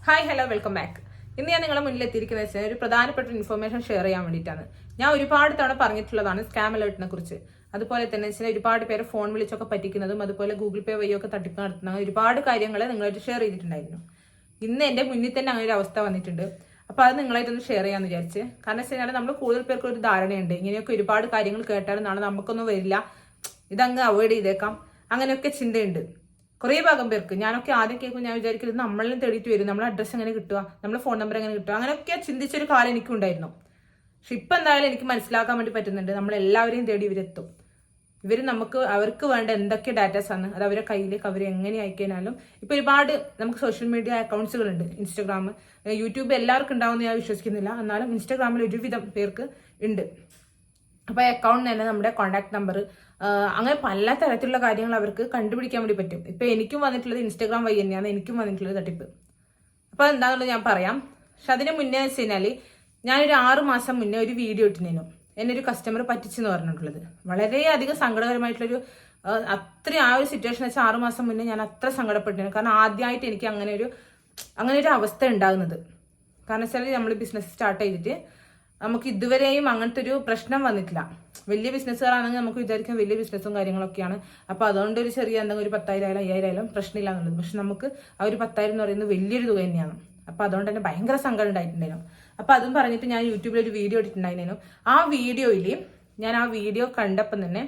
Hi hello welcome back. ഇന്ന് ഞാൻ നിങ്ങളെ മുന്നിൽ എത്തിയിരിക്കുന്നത് വെച്ചാൽ ഒരു പ്രധാനപ്പെട്ട ഇൻഫർമേഷൻ ഷെയർ ചെയ്യാൻ വേണ്ടിയിട്ടാണ്. ഞാൻ ഒരുപാട് തവണ പറഞ്ഞിട്ടുള്ളതാണ് സ്കാം അലേർട്ടിനെ കുറിച്ച്. അതുപോലെ തന്നെ വെച്ചാൽ ഒരുപാട് പേര് ഫോൺ വിളിച്ചൊക്കെ പറ്റിക്കുന്നതും അതുപോലെ ഗൂഗിൾ പേ വഴിയൊക്കെ തട്ടിപ്പ് നടത്തുന്ന ഒരുപാട് കാര്യങ്ങൾ നിങ്ങളായിട്ട് ഷെയർ ചെയ്തിട്ടുണ്ടായിരുന്നു. ഇന്ന് എൻ്റെ മുന്നിൽ തന്നെ അങ്ങനെ ഒരു അവസ്ഥ വന്നിട്ടുണ്ട്. അപ്പോൾ അത് നിങ്ങളായിട്ടൊന്ന് ഷെയർ ചെയ്യാമെന്ന് വിചാരിച്ച്. കാരണം വെച്ച് കഴിഞ്ഞാൽ നമ്മൾ കൂടുതൽ പേർക്ക് ഒരു ധാരണയുണ്ട്, ഇങ്ങനെയൊക്കെ ഒരുപാട് കാര്യങ്ങൾ കേട്ടാലും നാളെ നമുക്കൊന്നും വരില്ല, ഇതങ്ങ് അവോയ്ഡ് ചെയ്തേക്കാം, അങ്ങനെയൊക്കെ ചിന്തയുണ്ട് കുറേ ഭാഗം പേർക്ക്. ഞാനൊക്കെ ആദ്യം കേൾക്കും, ഞാൻ വിചാരിക്കുന്നത് നമ്മളിലും തേടിയിട്ട് വരും, നമ്മളെ അഡ്രസ്സ് എങ്ങനെ കിട്ടുക, നമ്മളെ ഫോൺ നമ്പർ എങ്ങനെ കിട്ടുക, അങ്ങനെയൊക്കെ ചിന്തിച്ചൊരു കാലം എനിക്കുണ്ടായിരുന്നു. പക്ഷെ ഇപ്പം എന്തായാലും എനിക്ക് മനസ്സിലാക്കാൻ വേണ്ടി പറ്റുന്നുണ്ട്, നമ്മളെല്ലാവരെയും തേടി ഇവരെത്തും. ഇവർ അവർക്ക് വേണ്ട എന്തൊക്കെ ഡാറ്റാസ് ആണ് അത് അവരെ കയ്യിലേക്ക് അവർ എങ്ങനെ അയക്കാനാലും. ഇപ്പൊ ഒരുപാട് നമുക്ക് സോഷ്യൽ മീഡിയ അക്കൗണ്ട്സുകളുണ്ട്, ഇൻസ്റ്റാഗ്രാം, യൂട്യൂബ് എല്ലാവർക്കും ഉണ്ടാവുമെന്ന് ഞാൻ വിശ്വസിക്കുന്നില്ല, എന്നാലും ഇൻസ്റ്റാഗ്രാമിൽ ഒരുവിധം പേർക്ക് ഉണ്ട്. അപ്പോൾ അക്കൗണ്ടിൽ തന്നെ നമ്മുടെ കോൺടാക്ട് നമ്പർ, അങ്ങനെ പല തരത്തിലുള്ള കാര്യങ്ങൾ അവർക്ക് കണ്ടുപിടിക്കാൻ വേണ്ടി പറ്റും. ഇപ്പൊ എനിക്കും വന്നിട്ടുള്ളത് ഇൻസ്റ്റാഗ്രാം വഴി തന്നെയാണ് എനിക്കും വന്നിട്ടുള്ളത് തട്ടിപ്പ്. അപ്പോൾ എന്താണെന്നുള്ളത് ഞാൻ പറയാം. പക്ഷെ അതിന് മുന്നേ വെച്ച് കഴിഞ്ഞാൽ ഞാനൊരു 6 മാസം മുന്നേ ഒരു വീഡിയോ ഇട്ടിരുന്നു, എന്നെ ഒരു കസ്റ്റമർ പറ്റിച്ചെന്ന് പറഞ്ഞിട്ടുള്ളത്. വളരെയധികം സങ്കടകരമായിട്ടുള്ളൊരു ആ ഒരു സിറ്റുവേഷൻ വെച്ചാൽ 6 മാസം മുന്നേ ഞാൻ അത്ര സങ്കടപ്പെട്ടിരുന്നു. കാരണം ആദ്യമായിട്ട് എനിക്ക് അങ്ങനെ ഒരു അവസ്ഥ ഉണ്ടാകുന്നത്. കാരണം വെച്ചാൽ നമ്മൾ ബിസിനസ് സ്റ്റാർട്ട് ചെയ്തിട്ട് നമുക്ക് ഇതുവരെയും അങ്ങനത്തെ ഒരു പ്രശ്നം വന്നിട്ടില്ല. വലിയ ബിസിനസ്സുകാരാണെങ്കിൽ നമുക്ക് വിചാരിക്കാം വലിയ ബിസിനസ്സും കാര്യങ്ങളൊക്കെയാണ്, അപ്പോൾ അതുകൊണ്ട് ഒരു ചെറിയ എന്തെങ്കിലും ഒരു 10,000 5,000 പ്രശ്നമില്ല എന്നുള്ളത്. പക്ഷെ നമുക്ക് ആ ഒരു 10,000 എന്ന് പറയുന്നത് വലിയൊരു തുക തന്നെയാണ്. അപ്പോൾ അതുകൊണ്ട് തന്നെ ഭയങ്കര സങ്കടം ഉണ്ടായിട്ടുണ്ടായിരുന്നു. അപ്പോൾ അതും പറഞ്ഞിട്ട് ഞാൻ യൂട്യൂബിൽ ഒരു വീഡിയോ ഇട്ടിട്ടുണ്ടായിരുന്നു. ആ വീഡിയോയിൽ ഞാൻ ആ വീഡിയോ കണ്ടപ്പം തന്നെ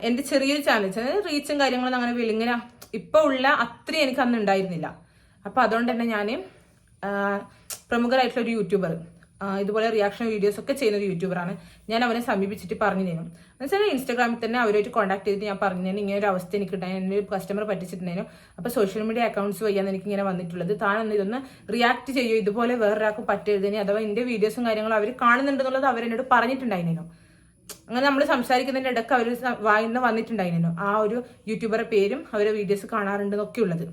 എൻ്റെ ചെറിയൊരു ചാനൽ റീച്ചും കാര്യങ്ങളൊന്നും അങ്ങനെ ഇങ്ങനെ ഇപ്പോൾ ഉള്ള അത്രയും എനിക്ക് അന്ന് ഉണ്ടായിരുന്നില്ല. അപ്പോൾ അതുകൊണ്ട് തന്നെ ഞാൻ പ്രമുഖരായിട്ടുള്ള ഒരു യൂട്യൂബർ, ഇതുപോലെ റിയാക്ഷൻ വീഡിയോസ് ഒക്കെ ചെയ്യുന്ന ഒരു യൂട്യൂബറാണ്, ഞാൻ അവനെ സമീപിച്ചിട്ട് പറഞ്ഞു തരും. എന്നുവെച്ചാൽ ഇൻസ്റ്റാഗ്രാമിൽ തന്നെ അവരുമായിട്ട് കോൺടാക്ട് ചെയ്തിട്ട് ഞാൻ പറഞ്ഞു, ഇങ്ങനെ ഒരു അവസ്ഥ എനിക്ക് ഉണ്ടായിരുന്നു, എൻ്റെ ഒരു കസ്റ്റമർ പറ്റിച്ചിട്ടുണ്ടായിരുന്നു, അപ്പോൾ സോഷ്യൽ മീഡിയ അക്കൗണ്ട്സ് വഴിയാണ് എനിക്ക് ഇങ്ങനെ വന്നിട്ടുള്ളത്, താനൊന്ന് ഇതൊന്ന് റിയാക്ട് ചെയ്യൂ, ഇതുപോലെ വേറൊരാൾക്ക് പറ്റരുതിന്, അഥവാ എൻ്റെ വീഡിയോസും കാര്യങ്ങളും അവർ കാണുന്നുണ്ടെന്നുള്ളത് അവരെന്നോട് പറഞ്ഞിട്ടുണ്ടായിരുന്നു. അങ്ങനെ നമ്മൾ സംസാരിക്കുന്നതിൻ്റെ ഇടയ്ക്ക് അവർ വായിന്ന് വന്നിട്ടുണ്ടായിരുന്നു ആ ഒരു യൂട്യൂബറുടെ പേരും അവരുടെ വീഡിയോസ് കാണാറുണ്ടെന്നൊക്കെ ഉള്ളത്.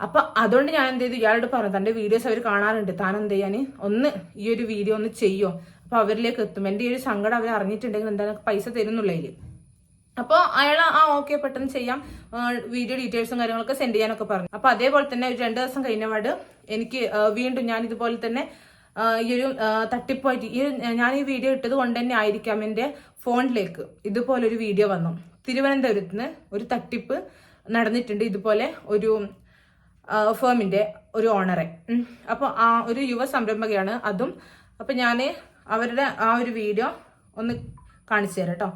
അപ്പൊ അതുകൊണ്ട് ഞാൻ എന്ത് ചെയ്തു, ഇയാളോട് പറഞ്ഞു, തന്റെ വീഡിയോസ് അവർ കാണാറുണ്ട്, താൻ എന്ത് ചെയ്യാന് ഒന്ന് ഈ ഒരു വീഡിയോ ഒന്ന് ചെയ്യോ, അപ്പൊ അവരിലേക്ക് എത്തും, എന്റെ ഈ ഒരു സങ്കടം അവർ അറിഞ്ഞിട്ടുണ്ടെങ്കിൽ എന്താ പൈസ തരുന്നുള്ളതിൽ. അപ്പോൾ അയാൾ ഓക്കെ പെട്ടെന്ന് ചെയ്യാം, വീഡിയോ ഡീറ്റെയിൽസും കാര്യങ്ങളൊക്കെ സെൻഡ് ചെയ്യാനൊക്കെ പറഞ്ഞു. അപ്പൊ അതേപോലെ തന്നെ ഒരു 2 ദിവസം കഴിഞ്ഞപാട് എനിക്ക് വീണ്ടും ഞാൻ ഇതുപോലെ തന്നെ ഈ ഒരു തട്ടിപ്പായിട്ട് ഞാൻ ഈ വീഡിയോ ഇട്ടത് കൊണ്ട് തന്നെ ആയിരിക്കാം എൻ്റെ ഫോണിലേക്ക് ഇതുപോലൊരു വീഡിയോ വന്നു. തിരുവനന്തപുരത്ത് നിന്ന് ഒരു തട്ടിപ്പ് നടന്നിട്ടുണ്ട്, ഇതുപോലെ ഒരു ഫേമിന്റെ ഒരു ഓണറെ. അപ്പോൾ ആ ഒരു യുവ സംരംഭകയാണ് അതും. അപ്പൊ ഞാൻ അവരുടെ ആ ഒരു വീഡിയോ ഒന്ന് കാണിച്ചു തരാം കേട്ടോ.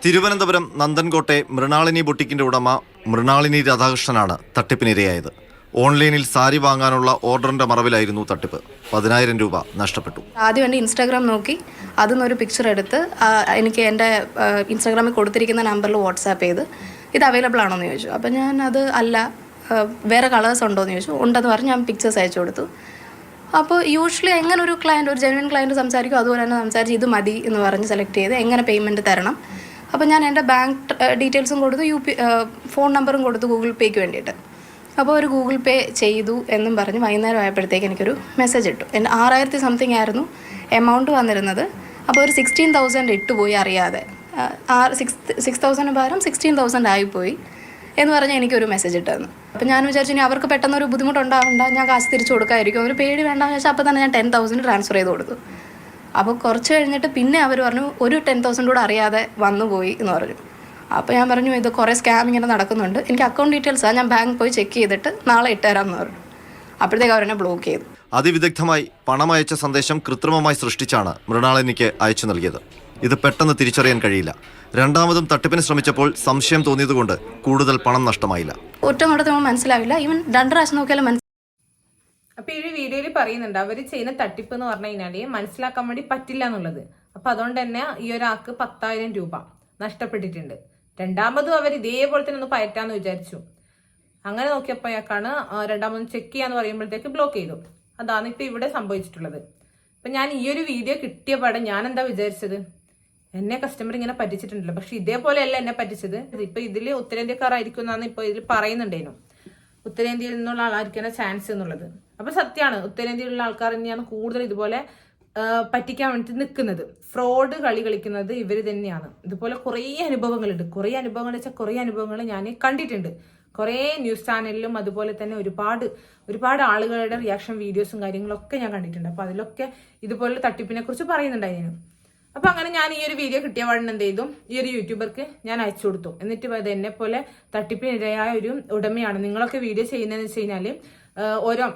തിരുവനന്തപുരം നന്ദൻകോട്ടെ മൃണാളിനി ബൊട്ടിക്കിന്റെ ഉടമ മൃണാളിനി രാധാകൃഷ്ണനാണ് തട്ടിപ്പിനിരയായത്. ഓൺലൈനിൽ സാരി വാങ്ങാനുള്ള ഓർഡറിന്റെ മറവിലായിരുന്നു തട്ടിപ്പ്. 10,000 രൂപ നഷ്ടപ്പെട്ടു. ആദ്യം എൻ്റെ ഇൻസ്റ്റാഗ്രാം നോക്കി അതിൽ നിന്നൊരു പിക്ചർ എടുത്ത് എനിക്ക് എൻ്റെ ഇൻസ്റ്റാഗ്രാമിൽ കൊടുത്തിരിക്കുന്ന നമ്പറിൽ വാട്സാപ്പ് ചെയ്ത് ഇത് അവൈലബിൾ ആണോ എന്ന് ചോദിച്ചു. അപ്പം ഞാൻ അത് അല്ല, വേറെ കളേഴ്സ് ഉണ്ടോ എന്ന് ചോദിച്ചു. ഉണ്ടെന്ന് പറഞ്ഞ് ഞാൻ പിക്ചേഴ്സ് അയച്ചു കൊടുത്തു. അപ്പോൾ യൂഷ്വലി എങ്ങനെ ഒരു ക്ലയൻറ്റ്, ഒരു ജെന്യുവൻ ക്ലയൻറ്റ് സംസാരിക്കും അതുപോലെ തന്നെ സംസാരിച്ച് ഇത് മതി എന്ന് പറഞ്ഞ് സെലക്ട് ചെയ്ത് എങ്ങനെ പേയ്മെൻറ്റ് തരണം. അപ്പോൾ ഞാൻ എൻ്റെ ബാങ്ക് ഡീറ്റെയിൽസും കൊടുത്തു, ഫോൺ നമ്പറും കൊടുത്തു ഗൂഗിൾ പേക്ക് വേണ്ടിയിട്ട്. അപ്പോൾ ഒരു ഗൂഗിൾ പേ ചെയ്തു എന്നും പറഞ്ഞ് വൈകുന്നേരം ആയപ്പോഴത്തേക്ക് എനിക്കൊരു മെസ്സേജ് ഇട്ടു. എൻ്റെ 6,000 സംതിങ് ആയിരുന്നു എമൗണ്ട് വന്നിരുന്നത്. അപ്പോൾ ഒരു 16,000 ഇട്ടുപോയി അറിയാതെ. 6,000 പകരം 16,000 ആയിപ്പോയി എന്ന് പറഞ്ഞാൽ എനിക്കൊരു മെസ്സേജ് ഇട്ടായിരുന്നു. അപ്പോൾ ഞാൻ വിചാരിച്ചു ഇനി അവർക്ക് പെട്ടെന്നൊരു ബുദ്ധിമുട്ടുണ്ടാവണ്ട, ഞാൻ കാശ് തിരിച്ചു കൊടുക്കാമായിരിക്കും, ഒരു പേടി വേണ്ടെന്ന് വെച്ചാൽ അപ്പോൾ തന്നെ ഞാൻ 10,000 ട്രാൻസ്ഫർ ചെയ്ത് കൊടുത്തു. അപ്പോൾ കുറച്ച് കഴിഞ്ഞിട്ട് പിന്നെ അവർ പറഞ്ഞു ഒരു 10,000 കൂടെ അറിയാതെ വന്നുപോയി എന്ന് പറഞ്ഞു. അപ്പോൾ ഞാൻ പറഞ്ഞു ഇത് കുറേ സ്കാം ഇങ്ങനെ നടക്കുന്നുണ്ട്, എനിക്ക് അക്കൗണ്ട് ഡീറ്റെയിൽസാണ്, ഞാൻ ബാങ്ക് പോയി ചെക്ക് ചെയ്തിട്ട് നാളെ ഇട്ടുതരാമെന്ന് പറഞ്ഞു. അപ്പോഴത്തേക്ക് അവരെന്നെ ബ്ലോക്ക് ചെയ്തു. അതിവിദഗ്ധമായി പണമയച്ച സന്ദേശം കൃത്രിമമായി സൃഷ്ടിച്ചാണ് മൃണാളിനിക്ക് അയച്ചു നൽകിയത്. ഇത് പെട്ടെന്ന് തിരിച്ചറിയാൻ കഴിയില്ല. രണ്ടാമതും തട്ടിപ്പിന് ശ്രമിച്ചപ്പോൾ സംശയം തോന്നിയതുകൊണ്ട് കൂടുതൽ പണം നഷ്ടമായില്ല. ഒറ്റ നോട്ടത്തിൽ മനസ്സിലാവില്ല, ഈവൻ 2 പ്രാവശ്യം നോക്കിയാലും അപ്പൊ ഈ വീഡിയോയിൽ പറയുന്നുണ്ട് അവർ ചെയ്യുന്ന തട്ടിപ്പ് എന്ന് പറഞ്ഞു കഴിഞ്ഞാല് മനസ്സിലാക്കാൻ വേണ്ടി പറ്റില്ല എന്നുള്ളത്. അപ്പൊ അതുകൊണ്ട് തന്നെ ഈ ഒരാൾക്ക് 10,000 രൂപ നഷ്ടപ്പെട്ടിട്ടുണ്ട്. രണ്ടാമതും അവർ ഇതേപോലെ തന്നെ ഒന്ന് പയറ്റാന്ന് വിചാരിച്ചു. അങ്ങനെ നോക്കിയപ്പോഴേക്കാണ് രണ്ടാമതും ചെക്ക് ചെയ്യാന്ന് പറയുമ്പോഴത്തേക്ക് ബ്ലോക്ക് ചെയ്തു. അതാണ് ഇപ്പൊ ഇവിടെ സംഭവിച്ചിട്ടുള്ളത്. അപ്പൊ ഞാൻ ഈ ഒരു വീഡിയോ കിട്ടിയ പാടെ ഞാൻ എന്താ വിചാരിച്ചത്, എന്നെ കസ്റ്റമർ ഇങ്ങനെ പറ്റിച്ചിട്ടുണ്ടല്ലോ, പക്ഷെ ഇതേപോലെയല്ല എന്നെ പറ്റിച്ചത്. ഇപ്പൊ ഇതിൽ ഉത്തരേന്ത്യക്കാരായിരിക്കും എന്നാണ് ഇപ്പൊ ഇതിൽ പറയുന്നുണ്ടേനു, ഉത്തരേന്ത്യയിൽ നിന്നുള്ള ആളായിരിക്കാനാ ചാൻസ് എന്നുള്ളത്. അപ്പൊ സത്യമാണ്, ഉത്തരേന്ത്യയിലുള്ള ആൾക്കാർ തന്നെയാണ് കൂടുതൽ ഇതുപോലെ പറ്റിക്കാൻ വേണ്ടിട്ട് നിൽക്കുന്നത്. ഫ്രോഡ് കളി കളിക്കുന്നത് ഇവർ തന്നെയാണ്. ഇതുപോലെ കുറേ അനുഭവങ്ങളുണ്ട്. കുറേ അനുഭവങ്ങൾ വെച്ചാൽ കുറേ അനുഭവങ്ങൾ ഞാൻ കണ്ടിട്ടുണ്ട്. കുറേ ന്യൂസ് ചാനലിലും അതുപോലെ തന്നെ ഒരുപാട് ആളുകളുടെ റിയാക്ഷൻ വീഡിയോസും കാര്യങ്ങളൊക്കെ ഞാൻ കണ്ടിട്ടുണ്ട്. അപ്പൊ അതിലൊക്കെ ഇതുപോലെ തട്ടിപ്പിനെ കുറിച്ച് പറയുന്നുണ്ടായിരുന്നു. അപ്പൊ അങ്ങനെ ഞാൻ ഈ ഒരു വീഡിയോ കിട്ടിയ പാടിന് എന്ത് ചെയ്തു, ഈ ഒരു യൂട്യൂബർക്ക് ഞാൻ അയച്ചു കൊടുത്തു. എന്നിട്ട് അത് എന്നെ പോലെ തട്ടിപ്പിനിരയായ ഒരു ഉടമയാണ്. നിങ്ങളൊക്കെ വീഡിയോ ചെയ്യുന്നതെന്ന് വെച്ച് കഴിഞ്ഞാല് ഓരോ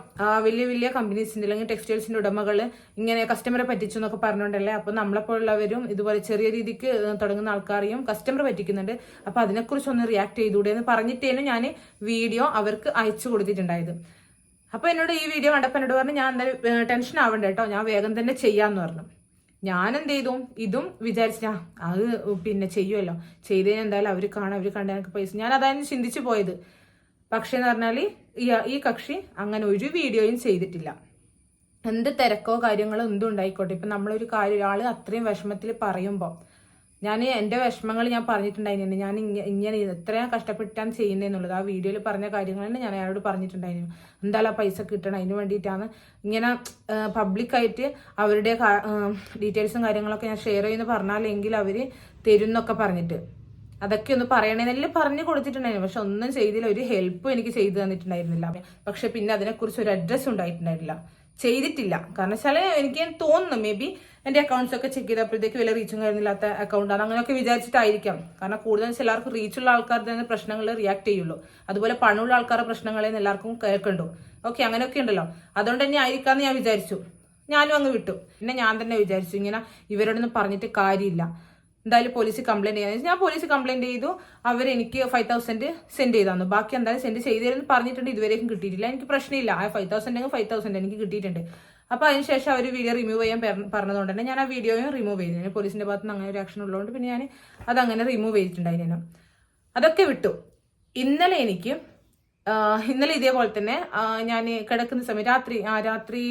വലിയ വലിയ കമ്പനീസിന്റെ അല്ലെങ്കിൽ ടെക്സ്റ്റൈൽസിന്റെ ഉടമകൾ ഇങ്ങനെ കസ്റ്റമറെ പറ്റിച്ചു എന്നൊക്കെ പറഞ്ഞുകൊണ്ടല്ലേ. അപ്പൊ നമ്മളെപ്പോലുള്ളവരും ഇതുപോലെ ചെറിയ രീതിക്ക് തുടങ്ങുന്ന ആൾക്കാരെയും കസ്റ്റമർ പറ്റിക്കുന്നുണ്ട്. അപ്പൊ അതിനെക്കുറിച്ച് ഒന്ന് റിയാക്ട് ചെയ്തുകൂടെ എന്ന് പറഞ്ഞിട്ടേനും ഞാൻ വീഡിയോ അവർക്ക് അയച്ചു കൊടുത്തിട്ടുണ്ടായത്. അപ്പൊ എന്നോട് ഈ വീഡിയോ കണ്ടപ്പോൾ എന്നോട് പറഞ്ഞു, ഞാൻ എന്തായാലും ടെൻഷൻ ആവണ്ട കേട്ടോ, ഞാൻ വേഗം തന്നെ ചെയ്യാന്ന് പറഞ്ഞു. ഞാൻ എന്ത് ചെയ്തു, ഇതും വിചാരിച്ചാ അത് പിന്നെ ചെയ്യുമല്ലോ, ചെയ്തതിന് എന്തായാലും അവർ കാണാം, അവർ കണ്ട എനിക്ക് പൈസ, ഞാൻ അതായത് ചിന്തിച്ചു പോയത്. പക്ഷെ എന്ന് പറഞ്ഞാല് ഈ കക്ഷി അങ്ങനെ ഒരു വീഡിയോയും ചെയ്തിട്ടില്ല. എന്ത് തിരക്കോ കാര്യങ്ങളോ എന്തും ഉണ്ടായിക്കോട്ടെ, ഇപ്പൊ നമ്മളൊരു കാര്യം ഒരാള് അത്രയും വിഷമത്തിൽ പറയുമ്പോൾ ഞാൻ എൻ്റെ വിഷമങ്ങൾ ഞാൻ പറഞ്ഞിട്ടുണ്ടായിരുന്നു. ഞാൻ ഇങ്ങനെ എത്രയും കഷ്ടപ്പെട്ടാണ് ചെയ്യുന്നതെന്നുള്ളത് ആ വീഡിയോയിൽ പറഞ്ഞ കാര്യങ്ങൾ തന്നെ ഞാൻ അയാളോട് പറഞ്ഞിട്ടുണ്ടായിരുന്നു. എന്തായാലും ആ പൈസ കിട്ടണം, അതിന് വേണ്ടിയിട്ടാണ് ഇങ്ങനെ പബ്ലിക്കായിട്ട് അവരുടെ ഡീറ്റെയിൽസും കാര്യങ്ങളൊക്കെ ഞാൻ ഷെയർ ചെയ്യുന്നു പറഞ്ഞാലെങ്കിൽ അവർ തരുന്നൊക്കെ പറഞ്ഞിട്ട് അതൊക്കെ ഒന്ന് പറയണേന്നെല്ലാം പറഞ്ഞു കൊടുത്തിട്ടുണ്ടായിരുന്നു. പക്ഷെ ഒന്നും ചെയ്തില്ല, ഒരു ഹെൽപ്പും എനിക്ക് ചെയ്തു തന്നിട്ടുണ്ടായിരുന്നില്ല. പക്ഷെ പിന്നെ അതിനെക്കുറിച്ച് ഒരു അഡ്രസ്സ് ഉണ്ടായിട്ടുണ്ടായിരുന്നില്ല, ചെയ്തിട്ടില്ല. കാരണം വെച്ചാൽ എനിക്ക് തോന്നുന്നു മേ ബി എൻ്റെ അക്കൗണ്ട്സ് ഒക്കെ ചെക്ക് ചെയ്തപ്പോഴത്തേക്ക് വലിയ റീച്ചും കാര്യമില്ലാത്ത അക്കൗണ്ടാണ്, അങ്ങനെയൊക്കെ വിചാരിച്ചിട്ടായിരിക്കാം. കാരണം കൂടുതൽ എല്ലാവർക്കും റീച്ചുള്ള ആൾക്കാർ തന്നെ പ്രശ്നങ്ങൾ റിയാക്ട് ചെയ്യുള്ളൂ, അതുപോലെ പണമുള്ള ആൾക്കാരുടെ പ്രശ്നങ്ങളെ എല്ലാവർക്കും കേൾക്കണ്ടു. ഓക്കെ, അങ്ങനെയൊക്കെ ഉണ്ടല്ലോ, അതുകൊണ്ട് തന്നെ ആയിരിക്കാമെന്ന് ഞാൻ വിചാരിച്ചു. ഞാനും അങ്ങ് വിട്ടു. പിന്നെ ഞാൻ തന്നെ വിചാരിച്ചു ഇങ്ങനെ ഇവരോടൊന്നും പറഞ്ഞിട്ട് കാര്യമില്ല, എന്തായാലും പോലീസ് കംപ്ലൈന്റ് ചെയ്യാൻ. ഞാൻ പോലീസ് കംപ്ലൈന്റ് ചെയ്തു, അവരെനിക്ക് 5,000 സെൻഡ് ചെയ്താന്നു. ബാക്കി എന്തായാലും സെൻഡ് ചെയ്തതെന്ന് പറഞ്ഞിട്ടുണ്ട്, ഇതുവരെയും കിട്ടിയിട്ടില്ല. എനിക്ക് പ്രശ്നമില്ല, ആ 5,000 എനിക്ക് കിട്ടിയിട്ടുണ്ട്. അപ്പൊ അതിനുശേഷം അവർ വീഡിയോ റിമൂവ് ചെയ്യാൻ പറഞ്ഞതുകൊണ്ട് തന്നെ ഞാൻ ആ വീഡിയോയും റിമൂവ് ചെയ്തു. പോലീസിന്റെ ഭാഗത്ത് നിന്ന് അങ്ങനെ ഒരു ആക്ഷൻ ഉള്ളതുകൊണ്ട് പിന്നെ ഞാൻ അതങ്ങനെ റിമൂവ് ചെയ്തിട്ടുണ്ടായിരുന്നു. അതൊക്കെ വിട്ടു. ഇന്നലെ ഇതേപോലെ തന്നെ ഞാൻ കിടക്കുന്ന സമയം രാത്രി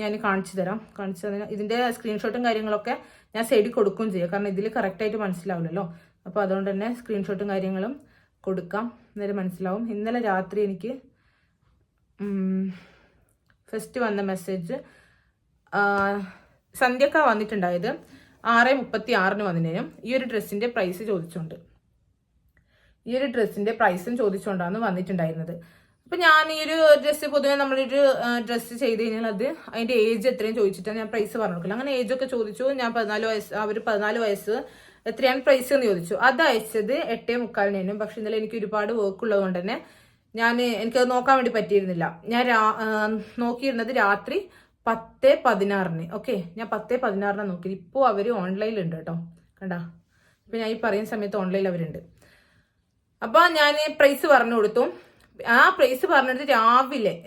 ഞാൻ കാണിച്ചു തരാം. ഇതിന്റെ സ്ക്രീൻഷോട്ടും കാര്യങ്ങളൊക്കെ ഞാൻ സൈഡിൽ കൊടുക്കുകയും ചെയ്യാം, കാരണം ഇതിൽ കറക്റ്റായിട്ട് മനസ്സിലാവില്ലല്ലോ. അപ്പോൾ അതുകൊണ്ട് തന്നെ സ്ക്രീൻഷോട്ടും കാര്യങ്ങളും കൊടുക്കാം, അന്നേരം മനസ്സിലാവും. ഇന്നലെ രാത്രി എനിക്ക് ഫസ്റ്റ് വന്ന മെസ്സേജ് സന്ധ്യക്ക വന്നിട്ടുണ്ടായത് 6:36 വന്നതിനും ഈ ഒരു ഡ്രസ്സിന്റെ പ്രൈസ് ചോദിച്ചുകൊണ്ട്, ഈ ഒരു ഡ്രസ്സിന്റെ പ്രൈസും ചോദിച്ചുകൊണ്ടാണ് വന്നിട്ടുണ്ടായിരുന്നത്. അപ്പൊ ഞാൻ ഈ ഒരു ഡ്രസ്സ് പൊതുവെ നമ്മളൊരു ഡ്രസ്സ് ചെയ്ത് കഴിഞ്ഞാൽ അതിന്റെ ഏജ് എത്രയും ചോദിച്ചിട്ടാണ് ഞാൻ പ്രൈസ് പറഞ്ഞു കൊടുക്കില്ല. അങ്ങനെ ഏജ് ഒക്കെ ചോദിച്ചു. ഞാൻ 14 വയസ്സ്, അവർ 14 വയസ്സ്, എത്രയാണ് പ്രൈസ് എന്ന് ചോദിച്ചു. അത് അയച്ചത് 8:45. പക്ഷെ ഇന്നലെ എനിക്ക് ഒരുപാട് വർക്ക് ഉള്ളത് കൊണ്ട് തന്നെ എനിക്കത് നോക്കാൻ വേണ്ടി പറ്റിയിരുന്നില്ല. ഞാൻ നോക്കിയിരുന്നത് രാത്രി 10:16. ഓക്കെ, ഞാൻ 10:16 നോക്കി. ഇപ്പോൾ അവർ ഓൺലൈനിലുണ്ട് കേട്ടോ, കണ്ടാ. ഇപ്പൊ ഞാൻ ഈ പറയുന്ന സമയത്ത് ഓൺലൈനിൽ അവരുണ്ട്. അപ്പൊ ഞാൻ പ്രൈസ് പറഞ്ഞു കൊടുത്തു. ആ പ്രൈസ് പറഞ്ഞിട്ട്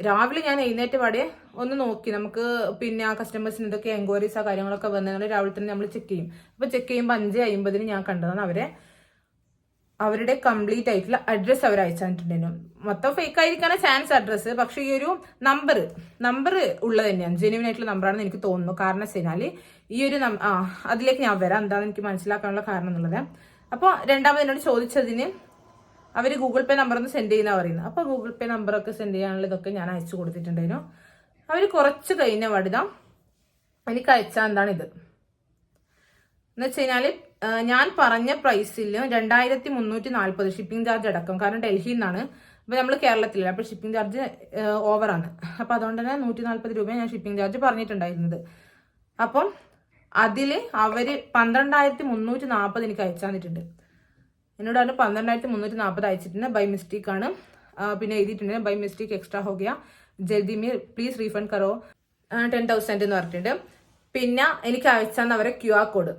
രാവിലെ ഞാൻ എഴുന്നേറ്റ് പാടെ ഒന്ന് നോക്കി. നമുക്ക് പിന്നെ ആ കസ്റ്റമേഴ്സിന് എന്തൊക്കെ എൻക്വയറീസ് ആ കാര്യങ്ങളൊക്കെ വന്നതുകൊണ്ട് രാവിലെ തന്നെ നമ്മൾ ചെക്ക് ചെയ്യും. അപ്പൊ ചെക്ക് ചെയ്യുമ്പോൾ 5:50 ഞാൻ കണ്ടതാണ് അവരുടെ കംപ്ലീറ്റ് ആയിട്ടുള്ള അഡ്രസ്സ് അവർ അയച്ചിട്ടുണ്ടായിരുന്നു. മൊത്തം ഫേക്ക് ആയിരിക്കാനാണ് ചാൻസ് അഡ്രസ്സ്, പക്ഷെ ഈ ഒരു നമ്പർ ഉള്ളത് തന്നെയാണ്, ജെന്യുവൻ ആയിട്ടുള്ള നമ്പറാണെന്ന് എനിക്ക് തോന്നുന്നു. കാരണം വെച്ച് കഴിഞ്ഞാൽ ഈ ഒരു അതിലേക്ക് ഞാൻ വരാം, എന്താണെന്ന് എനിക്ക് മനസ്സിലാക്കാനുള്ള കാരണം എന്നുള്ളത്. അപ്പോൾ രണ്ടാമത് എന്നോട് ചോദിച്ചതിന് അവർ ഗൂഗിൾ പേ നമ്പർ ഒന്ന് സെൻഡ് ചെയ്യുന്ന പറയുന്നത്. അപ്പോൾ ഗൂഗിൾ പേ നമ്പറൊക്കെ സെൻഡ് ചെയ്യാനുള്ള ഇതൊക്കെ ഞാൻ അയച്ചു കൊടുത്തിട്ടുണ്ടായിരുന്നു. അവർ കുറച്ച് കഴിഞ്ഞ വടുതാ എനിക്ക് അയച്ചാൽ എന്താണിത് എന്ന് വെച്ച് കഴിഞ്ഞാൽ ഞാൻ പറഞ്ഞ പ്രൈസിൽ 2,340 ഷിപ്പിംഗ് ചാർജ് അടക്കം. കാരണം ഡൽഹിയിൽ നിന്നാണ്, അപ്പൊ നമ്മൾ കേരളത്തിലല്ല, അപ്പൊ ഷിപ്പിംഗ് ചാർജ് ഓവറാണ്. അപ്പൊ അതുകൊണ്ട് തന്നെ 140 രൂപ ഞാൻ ഷിപ്പിംഗ് ചാർജ് പറഞ്ഞിട്ടുണ്ടായിരുന്നത്. അപ്പം അതിൽ അവര് 12,340 എനിക്ക് അയച്ചു തന്നിട്ടുണ്ട്. എന്നോട് പറഞ്ഞു 12,340 അയച്ചിട്ടുണ്ട്, ബൈ മിസ്റ്റേക്ക് ആണ്. പിന്നെ എഴുതിയിട്ടുണ്ട് ബൈ മിസ്റ്റേക്ക് എക്സ്ട്രാ ഹോ ഗയാ, ജൽദി മീ പ്ലീസ് റീഫണ്ട് കറോ 10,000 എന്ന് പറഞ്ഞിട്ടുണ്ട്. പിന്നെ എനിക്ക് അയച്ചു തന്ന അവരെ QR കോഡ്,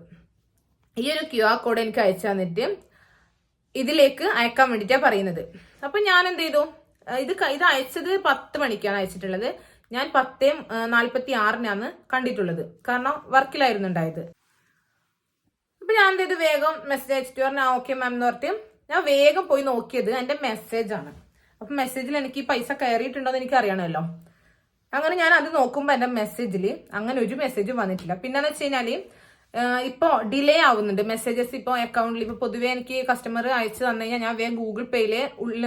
ഈ ഒരു QR കോഡ് എനിക്ക് അയച്ചു തന്നിട്ട് ഇതിലേക്ക് അയക്കാൻ വേണ്ടിയിട്ടാണ് പറയുന്നത്. അപ്പൊ ഞാൻ എന്ത് ചെയ്തു, ഇത് അയച്ചത് 10 മണിക്കാണ് അയച്ചിട്ടുള്ളത്. ഞാൻ 10:46 കണ്ടിട്ടുള്ളത്, കാരണം വർക്കിലായിരുന്നു ഉണ്ടായത്. അപ്പൊ ഞാൻ എന്ത് ചെയ്തു, വേഗം മെസ്സേജ് അയച്ചിട്ട് പറഞ്ഞു ഓക്കെ മാം എന്ന് പറഞ്ഞിട്ട് ഞാൻ വേഗം പോയി നോക്കിയത് എന്റെ മെസ്സേജ് ആണ്. അപ്പൊ മെസ്സേജിൽ എനിക്ക് പൈസ കയറിയിട്ടുണ്ടോ എന്ന് എനിക്ക് അറിയണമല്ലോ. അങ്ങനെ ഞാൻ അത് നോക്കുമ്പോൾ എന്റെ മെസ്സേജിൽ അങ്ങനെ ഒരു മെസ്സേജും വന്നിട്ടില്ല. പിന്നെന്ന് വെച്ച് കഴിഞ്ഞാല് ഇപ്പൊ ഡിലേ ആവുന്നുണ്ട് മെസ്സേജസ്. ഇപ്പോൾ അക്കൗണ്ടിൽ ഇപ്പൊ പൊതുവെ എനിക്ക് കസ്റ്റമർ അയച്ചു തന്നു കഴിഞ്ഞാൽ ഞാൻ വേഗം ഗൂഗിൾ പേയില്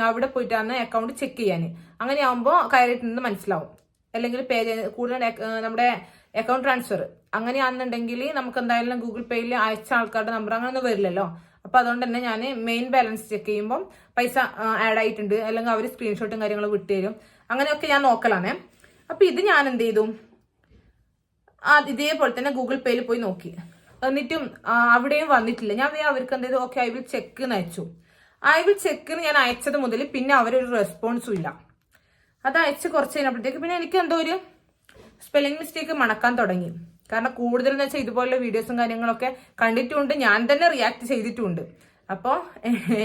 അവിടെ പോയിട്ടാണ് അക്കൗണ്ട് ചെക്ക് ചെയ്യാൻ. അങ്ങനെ ആവുമ്പോൾ കയറിയിട്ടുണ്ടെന്ന് മനസ്സിലാവും. അല്ലെങ്കിൽ കൂടുതൽ നമ്മുടെ അക്കൗണ്ട് ട്രാൻസ്ഫർ അങ്ങനെയാണെന്നുണ്ടെങ്കിൽ നമുക്ക് എന്തായാലും ഗൂഗിൾ പേയിൽ അയച്ച ആൾക്കാരുടെ നമ്പർ അങ്ങനെ ഒന്നും വരില്ലല്ലോ. അപ്പോൾ അതുകൊണ്ട് തന്നെ ഞാൻ മെയിൻ ബാലൻസ് ചെക്ക് ചെയ്യുമ്പോൾ പൈസ ആഡ് ആയിട്ടുണ്ട്, അല്ലെങ്കിൽ അവർ സ്ക്രീൻഷോട്ടും കാര്യങ്ങളും വിട്ടുതരും, അങ്ങനെയൊക്കെ ഞാൻ നോക്കലാണ്. അപ്പോൾ ഇത് ഞാൻ എന്ത് ചെയ്തു, ഇതേപോലെ തന്നെ ഗൂഗിൾ പേയിൽ പോയി നോക്കി, എന്നിട്ടും അവിടെയും വന്നിട്ടില്ല. ഞാൻ അവർക്ക് എന്ത് ചെയ്തു, ഓക്കെ ഐ വിൽ ചെക്ക് എന്ന് അയച്ചു. ഐ വിൽ ചെക്ക് ഞാൻ അയച്ചത് മുതൽ പിന്നെ അവരൊരു റെസ്പോൺസും ഇല്ല. അത് അയച്ച് കുറച്ച് കഴിഞ്ഞപ്പോഴത്തേക്ക് പിന്നെ എനിക്ക് എന്തോ ഒരു സ്പെല്ലിംഗ് മിസ്റ്റേക്ക് മണക്കാൻ തുടങ്ങി. കാരണം കൂടുതലെന്ന് വെച്ചാൽ ഇതുപോലുള്ള വീഡിയോസും കാര്യങ്ങളൊക്കെ കണ്ടിട്ടുമുണ്ട്, ഞാൻ തന്നെ റിയാക്ട് ചെയ്തിട്ടുമുണ്ട്. അപ്പോൾ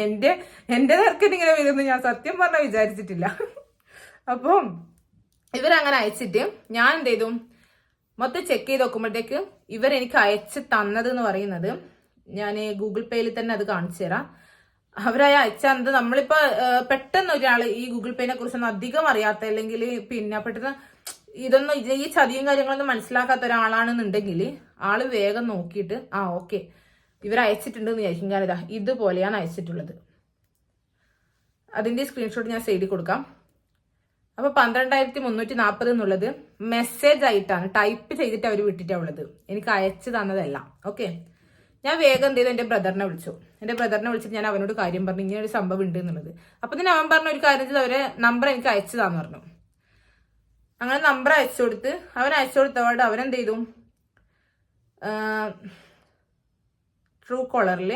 എൻ്റെ നേർക്കിട്ട് ഇങ്ങനെ വരുമെന്ന് ഞാൻ സത്യം പറഞ്ഞാൽ വിചാരിച്ചിട്ടില്ല. അപ്പോൾ ഇവരങ്ങനെ അയച്ചിട്ട് ഞാൻ എന്ത് ചെയ്തു, മൊത്തം ചെക്ക് ചെയ്ത് നോക്കുമ്പോഴത്തേക്ക് ഇവരെനിക്ക് അയച്ച് തന്നത് എന്ന് പറയുന്നത്, ഞാൻ ഗൂഗിൾ പേയിൽ തന്നെ അത് കാണിച്ചു തരാം. അവരായി അയച്ചത് നമ്മളിപ്പോ പെട്ടെന്ന് ഒരാൾ ഈ ഗൂഗിൾ പേനെ കുറിച്ചൊന്നും അധികം അറിയാത്ത, അല്ലെങ്കിൽ പിന്നെ പെട്ടെന്ന് ഇതൊന്നും ഈ ചതിയും കാര്യങ്ങളൊന്നും മനസ്സിലാക്കാത്ത ഒരാളാണെന്നുണ്ടെങ്കിൽ ആള് വേഗം നോക്കിയിട്ട് ഓക്കെ ഇവർ അയച്ചിട്ടുണ്ട് എന്ന് വിചാരിക്കും. കാരണം ഇതാ ഇതുപോലെയാണ് അയച്ചിട്ടുള്ളത്. അതിന്റെ സ്ക്രീൻഷോട്ട് ഞാൻ സൈഡിൽ കൊടുക്കാം. അപ്പൊ 12,340 എന്നുള്ളത് മെസ്സേജ് ആയിട്ടാണ്, ടൈപ്പ് ചെയ്തിട്ട് അവർ വിട്ടിട്ടുള്ളത്, എനിക്ക് അയച്ചു തന്നതല്ല. ഓക്കെ, ഞാൻ വേഗം എന്ത് ചെയ്തു, എൻ്റെ ബ്രദറിനെ വിളിച്ചിട്ട് ഞാൻ അവനോട് കാര്യം പറഞ്ഞു, ഇങ്ങനെ ഒരു സംഭവം ഉണ്ട് എന്നുള്ളത്. അപ്പൊ തന്നെ അവൻ പറഞ്ഞ ഒരു കാര്യം ചെയ്ത് അവരെ നമ്പർ എനിക്ക് അയച്ചു താന്ന് പറഞ്ഞു. അങ്ങനെ നമ്പർ അയച്ചു കൊടുത്ത് അവൻ അയച്ചു കൊടുത്തപാട് അവനെന്ത് ചെയ്തു, ട്രൂ കോളറിൽ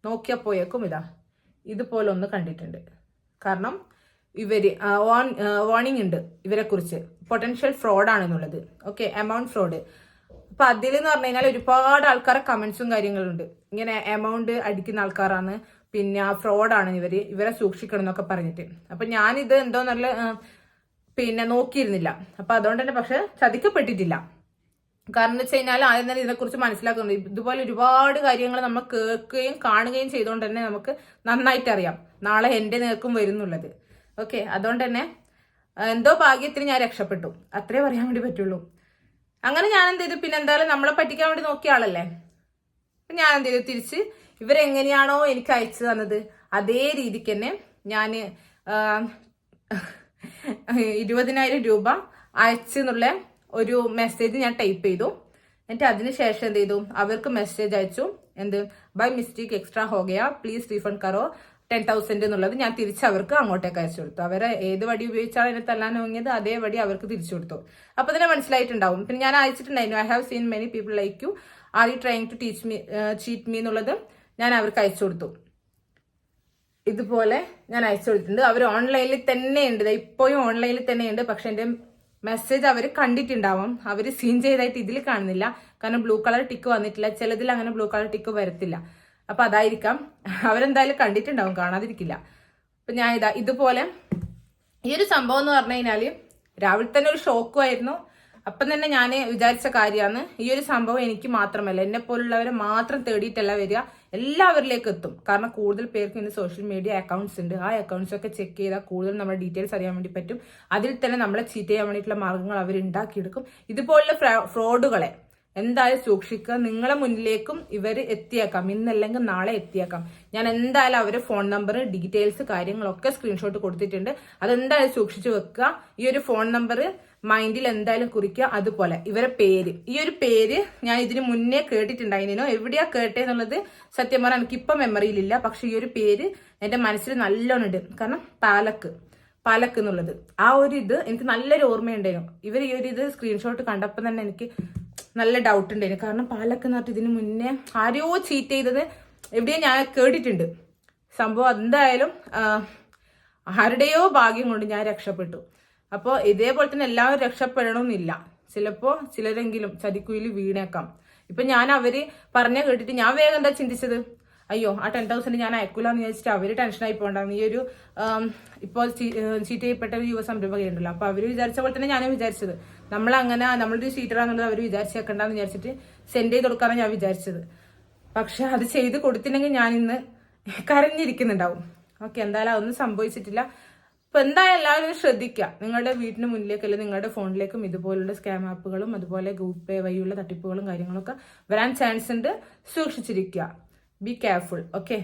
നോക്കിയപ്പോയേക്കും ഇതുപോലെ ഒന്ന് കണ്ടിട്ടുണ്ട്. കാരണം ഇവര് വാർണിംഗ് ഉണ്ട് ഇവരെ കുറിച്ച്, പൊട്ടൻഷ്യൽ ഫ്രോഡ് ആണെന്നുള്ളത്. Okay, amount fraud. അപ്പൊ അതിലെന്ന് പറഞ്ഞു കഴിഞ്ഞാൽ ഒരുപാട് ആൾക്കാരെ കമന്റ്സും കാര്യങ്ങളുണ്ട്, ഇങ്ങനെ എമൗണ്ട് അടിക്കുന്ന ആൾക്കാരാണ്, പിന്നെ ഫ്രോഡാണ് ഇവരെ സൂക്ഷിക്കണം എന്നൊക്കെ പറഞ്ഞിട്ട്. അപ്പൊ ഞാനിത് എന്തോ നല്ല പിന്നെ നോക്കിയിരുന്നില്ല. അപ്പൊ അതുകൊണ്ട് തന്നെ പക്ഷെ ചതിക്കപ്പെട്ടിട്ടില്ല. കാരണം എന്ന് വെച്ച് കഴിഞ്ഞാൽ ആദ്യം തന്നെ ഇതിനെക്കുറിച്ച് മനസ്സിലാക്കുന്നുണ്ട്. ഇതുപോലെ ഒരുപാട് കാര്യങ്ങൾ നമ്മൾ കേൾക്കുകയും കാണുകയും ചെയ്തുകൊണ്ട് തന്നെ നമുക്ക് നന്നായിട്ട് അറിയാം നാളെ എൻ്റെ നേർക്കും വരുന്നുള്ളത്. ഓക്കെ, അതുകൊണ്ട് തന്നെ എന്തോ ഭാഗ്യത്തിന് ഞാൻ രക്ഷപ്പെട്ടു, അത്രേ പറയാൻ വേണ്ടി പറ്റുള്ളൂ. അങ്ങനെ ഞാൻ എന്ത് ചെയ്തു, പിന്നെ എന്തായാലും നമ്മളെ പറ്റിക്കാൻ വേണ്ടി നോക്കിയ ആളല്ലേ, ഞാൻ എന്ത് ചെയ്തു, തിരിച്ച് ഇവരെങ്ങനെയാണോ എനിക്ക് അയച്ചു തന്നത് അതേ രീതിക്ക് തന്നെ ഞാൻ 20,000 രൂപ അയച്ചു എന്നുള്ള ഒരു മെസ്സേജ് ഞാൻ ടൈപ്പ് ചെയ്തു. എന്നിട്ട് അതിനുശേഷം എന്ത് ചെയ്തു, അവർക്ക് മെസ്സേജ് അയച്ചു, എന്ത് ബൈ മിസ്റ്റേക്ക് എക്സ്ട്രാ ഹോഗയാ പ്ലീസ് റീഫണ്ട് കറോ 10,000 എന്നുള്ളത് ഞാൻ തിരിച്ച് അവർക്ക് അങ്ങോട്ടേക്ക് അയച്ചു കൊടുത്തു. അവരെ ഏത് വടി ഉപയോഗിച്ചാണ് എന്നെ തല്ലാൻ തുടങ്ങിയത് അതേ വടി അവർക്ക് തിരിച്ചു കൊടുത്തു. അപ്പൊ തന്നെ മനസ്സിലായിട്ടുണ്ടാവും. പിന്നെ ഞാൻ അയച്ചിട്ടുണ്ടായിരുന്നു, I have seen many people like you, are you trying to cheat me എന്നുള്ളത് ഞാൻ അവർക്ക് അയച്ചു കൊടുത്തു. ഇതുപോലെ ഞാൻ അയച്ചു കൊടുത്തിട്ടുണ്ട്. അവർ ഓൺലൈനിൽ തന്നെ ഉണ്ട്, ഇപ്പോഴും ഓൺലൈനിൽ തന്നെ ഉണ്ട്. പക്ഷെ എൻ്റെ മെസ്സേജ് അവർ കണ്ടിട്ടുണ്ടാവും, അവർ സീൻ ചെയ്തായിട്ട് ഇതിൽ കാണുന്നില്ല. കാരണം ബ്ലൂ കളർ ടിക്ക് വന്നിട്ടില്ല, ചിലതിൽ അങ്ങനെ ബ്ലൂ കളർ ടിക്ക് വരത്തില്ല. അപ്പൊ അതായിരിക്കാം, അവരെന്തായാലും കണ്ടിട്ടുണ്ടാവും, കാണാതിരിക്കില്ല. അപ്പൊ ഞാൻ ഇതുപോലെ ഈ ഒരു സംഭവം എന്ന് പറഞ്ഞു കഴിഞ്ഞാല് രാവിലെ തന്നെ ഒരു ഷോക്കുമായിരുന്നു. അപ്പം തന്നെ ഞാൻ വിചാരിച്ച കാര്യമാണ്, ഈ ഒരു സംഭവം എനിക്ക് മാത്രമല്ല, എന്നെ പോലുള്ളവരെ മാത്രം തേടിയിട്ടല്ല വരിക, എല്ലാവരിലേക്ക് എത്തും. കാരണം കൂടുതൽ പേർക്ക് ഇന്ന് സോഷ്യൽ മീഡിയ അക്കൗണ്ട്സ് ഉണ്ട്, ആ അക്കൗണ്ട്സ് ഒക്കെ ചെക്ക് ചെയ്താൽ കൂടുതൽ നമ്മുടെ ഡീറ്റെയിൽസ് അറിയാൻ വേണ്ടി പറ്റും. അതിൽ തന്നെ നമ്മളെ ചീറ്റ് ചെയ്യാൻ വേണ്ടിയിട്ടുള്ള മാർഗങ്ങൾ അവർ ഉണ്ടാക്കിയെടുക്കും. ഇതുപോലുള്ള ഫ്രോഡുകളെ എന്തായാലും സൂക്ഷിക്കുക. നിങ്ങളെ മുന്നിലേക്കും ഇവർ എത്തിയേക്കാം, ഇന്നല്ലെങ്കിൽ നാളെ എത്തിയേക്കാം. ഞാൻ എന്തായാലും അവരുടെ ഫോൺ നമ്പർ, ഡീറ്റെയിൽസ്, കാര്യങ്ങളൊക്കെ സ്ക്രീൻഷോട്ട് കൊടുത്തിട്ടുണ്ട്. അതെന്തായാലും സൂക്ഷിച്ചു വെക്കുക. ഈ ഒരു ഫോൺ നമ്പർ മൈൻഡിൽ എന്തായാലും കുറിക്കുക. അതുപോലെ ഇവരെ പേര്, ഈ ഒരു പേര് ഞാൻ ഇതിന് മുന്നേ കേട്ടിട്ടുണ്ടായിരുന്നു, എവിടെയാ കേട്ടേന്നുള്ളത് സത്യം പറഞ്ഞാൽ എനിക്കിപ്പം മെമ്മറിയിലില്ല. പക്ഷെ ഈ ഒരു പേര് എൻ്റെ മനസ്സിൽ നല്ലോണം ഉണ്ട്. കാരണം പാലക്ക് എന്നുള്ളത് ആ ഒരു ഇത് എനിക്ക് നല്ലൊരു ഓർമ്മയുണ്ടായിരുന്നു. ഇവർ ഈ ഒരു ഇത് സ്ക്രീൻഷോട്ട് കണ്ടപ്പോൾ തന്നെ എനിക്ക് നല്ല ഡൗട്ട് ഉണ്ടായിരുന്നു. കാരണം പാലക്ക് എന്ന് പറഞ്ഞിട്ട് ഇതിന് മുന്നേ ആരെയോ ചീറ്റ് ചെയ്തത് എവിടെയോ ഞാൻ കേട്ടിട്ടുണ്ട്. സംഭവം എന്തായാലും ആരുടെയോ ഭാഗ്യം കൊണ്ട് ഞാൻ രക്ഷപ്പെട്ടു. അപ്പോൾ ഇതേപോലെ തന്നെ എല്ലാവരും രക്ഷപ്പെടണമെന്നില്ല, ചിലപ്പോൾ ചിലരെങ്കിലും ചതിക്കുയിൽ വീണേക്കാം. ഇപ്പൊ ഞാൻ അവര് പറഞ്ഞ കേട്ടിട്ട് ഞാൻ വേഗം എന്താ ചിന്തിച്ചത്, അയ്യോ ആ 10,000 ഞാൻ അയക്കൂലെന്ന് വിചാരിച്ചിട്ട് അവര് ടെൻഷനായി പോകണ്ടാവും. ഈ ഒരു ഇപ്പോൾ ചീറ്റ് ചെയ്യപ്പെട്ട ഒരു യുവ സംരംഭകരുണ്ടല്ലോ, അപ്പൊ അവര് വിചാരിച്ച പോലെ തന്നെ ഞാനും വിചാരിച്ചത്, നമ്മളൊരു ചീറ്ററാന്നുള്ളത് അവർ വിചാരിച്ചേക്കണ്ടെന്ന് വിചാരിച്ചിട്ട് സെൻഡ് ചെയ്ത് കൊടുക്കാനാണ് ഞാൻ വിചാരിച്ചത്. പക്ഷെ അത് ചെയ്ത് കൊടുത്തില്ലെങ്കിൽ ഞാൻ ഇന്ന് കരഞ്ഞിരിക്കുന്നുണ്ടാവും. ഓക്കെ, എന്തായാലും അതൊന്നും സംഭവിച്ചിട്ടില്ല. അപ്പൊ എന്തായാലും എല്ലാവരും ശ്രദ്ധിക്കുക, നിങ്ങളുടെ വീടിന് മുന്നിലേക്ക് അല്ലെങ്കിൽ നിങ്ങളുടെ ഫോണിലേക്കും ഇതുപോലുള്ള സ്കാം ആപ്പുകളും അതുപോലെ ഗൂഗിൾ പേ വഴിയുള്ള തട്ടിപ്പുകളും കാര്യങ്ങളൊക്കെ വരാൻ ചാൻസ് ഉണ്ട്. സൂക്ഷിച്ചിരിക്കുക. Be careful. ഓക്കെ.